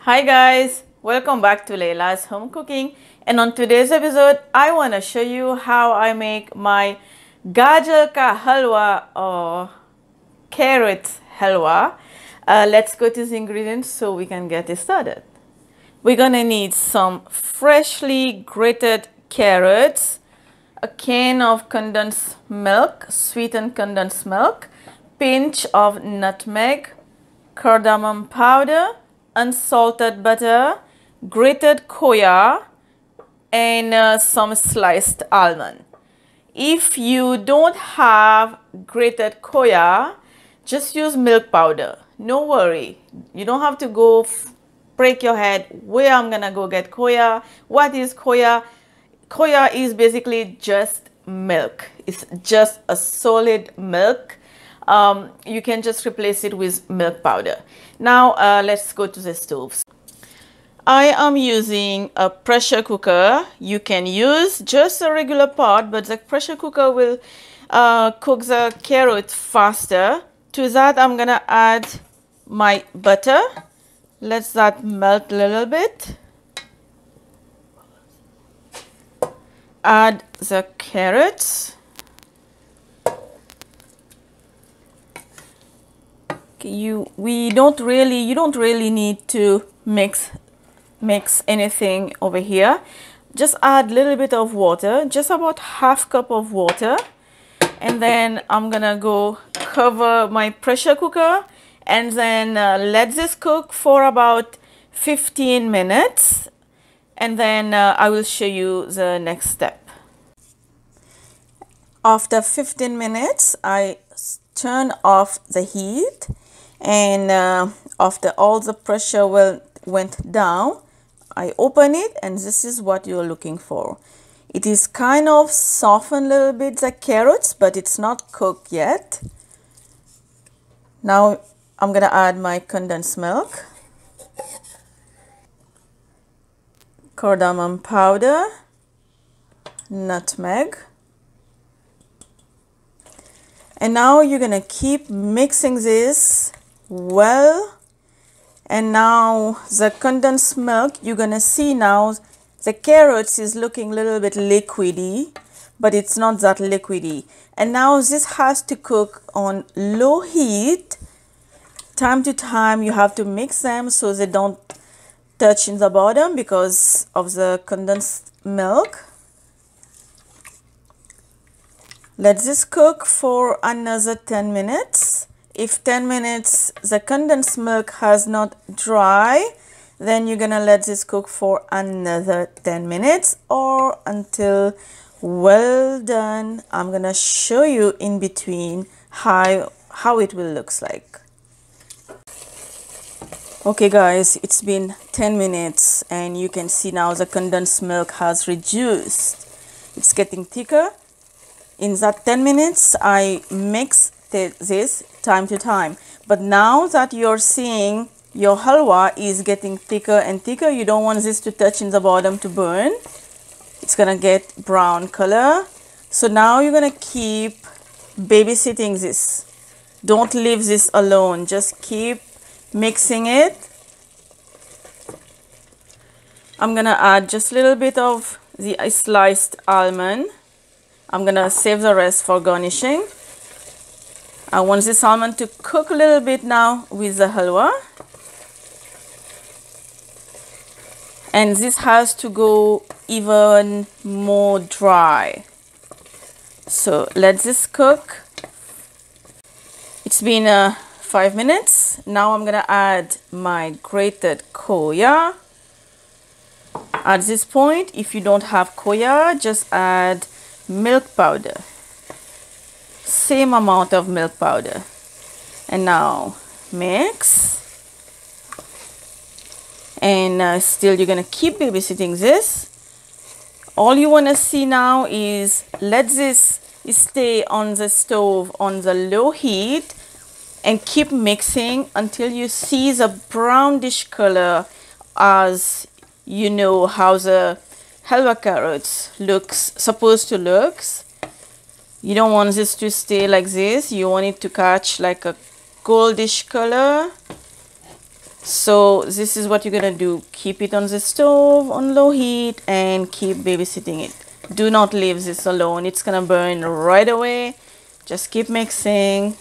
Hi guys, welcome back to Laila's Home Cooking, and on today's episode I want to show you how I make my Gajal ka halwa or carrot halwa. Let's go to the ingredients so we can get it started. We're gonna need some freshly grated carrots, a can of condensed milk, sweetened condensed milk, pinch of nutmeg, cardamom powder, unsalted butter, grated khoya, and some sliced almond. If you don't have grated khoya, just use milk powder. No worry, you don't have to go break your head where I'm gonna go get khoya. What is khoya? Khoya is basically just milk. It's just a solid milk. You can just replace it with milk powder. Now let's go to the stove. I am using a pressure cooker. You can use just a regular pot, but the pressure cooker will cook the carrot faster. To that I'm gonna add my butter. Let that melt a little bit. Add the carrots. You don't really need to mix anything over here. Just add a little bit of water, just about half cup of water, and then I'm gonna go cover my pressure cooker and then let this cook for about 15 minutes, and then I will show you the next step. After 15 minutes I turn off the heat, and after all the pressure went down, I open it, and this is what you're looking for. It is kind of softened a little bit, the carrots, but it's not cooked yet. Now I'm gonna add my condensed milk, cardamom powder, nutmeg, and now you're gonna keep mixing this well. And now the condensed milk, you're gonna see now the carrots is looking a little bit liquidy, but it's not that liquidy. And now this has to cook on low heat. Time to time you have to mix them so they don't touch in the bottom because of the condensed milk. Let this cook for another 10 minutes. If 10 minutes the condensed milk has not dry, then you're gonna let this cook for another 10 minutes or until well done. I'm gonna show you in between how it will looks like. Okay guys, it's been 10 minutes and you can see now the condensed milk has reduced. It's getting thicker. In that 10 minutes I mix this time to time, but now that you're seeing your halwa is getting thicker and thicker, you don't want this to touch in the bottom to burn. It's gonna get brown color. So now you're gonna keep babysitting this. Don't leave this alone, just keep mixing it. I'm gonna add just a little bit of the sliced almond. I'm gonna save the rest for garnishing. I want this almond to cook a little bit now with the halwa, and this has to go even more dry. So let this cook. It's been 5 minutes. Now I'm gonna add my grated khoya. At this point, if you don't have khoya, just add milk powder. Same amount of milk powder, and now mix, and still you're gonna keep babysitting this. All you want to see now is let this stay on the stove on the low heat and keep mixing until you see the brownish color, as you know how the halwa carrots looks supposed to look. You don't want this to stay like this. You want it to catch like a goldish color. So this is what you're gonna do. Keep it on the stove on low heat and keep babysitting it. Do not leave this alone. It's gonna burn right away. Just keep mixing.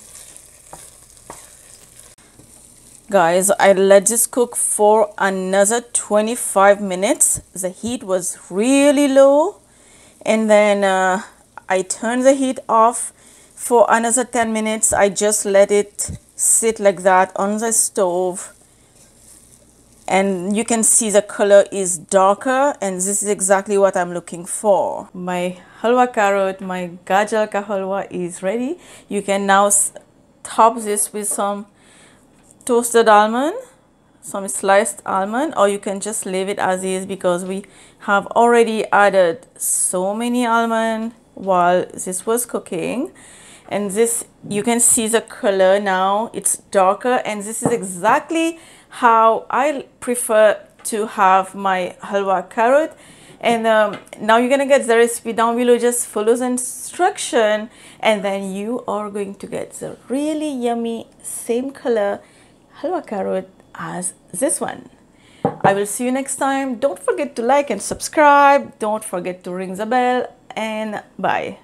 Guys, I let this cook for another 25 minutes. The heat was really low, and then I turned the heat off for another 10 minutes. I just let it sit like that on the stove, and you can see the color is darker, and this is exactly what I'm looking for. My halwa carrot, my gajal ka halwa is ready. You can now top this with some toasted almond, some sliced almond, or you can just leave it as is because we have already added so many almond while this was cooking. And this, you can see the color now, it's darker, and this is exactly how I prefer to have my halwa carrot. And now you're gonna get the recipe down below. Just follow the instruction, and then you are going to get the really yummy same color halwa carrot as this one. I will see you next time. Don't forget to like and subscribe. Don't forget to ring the bell, and bye.